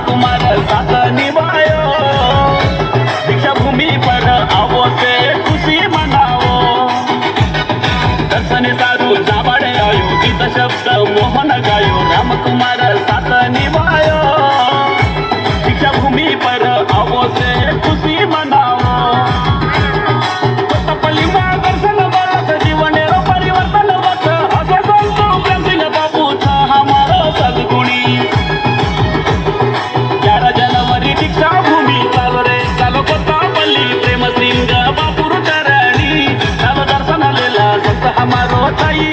कुमार साथ निभायो, दीक्षा भूमि पर आवो से खुशी मनाओ। दर्शने सारू जाबाड़े आयो, गीत शब्द मोहन गायो, राम कुमार साथ निभायो, दीक्षा भूमि पर आवो से खुशी मनाओ। हमारो ताई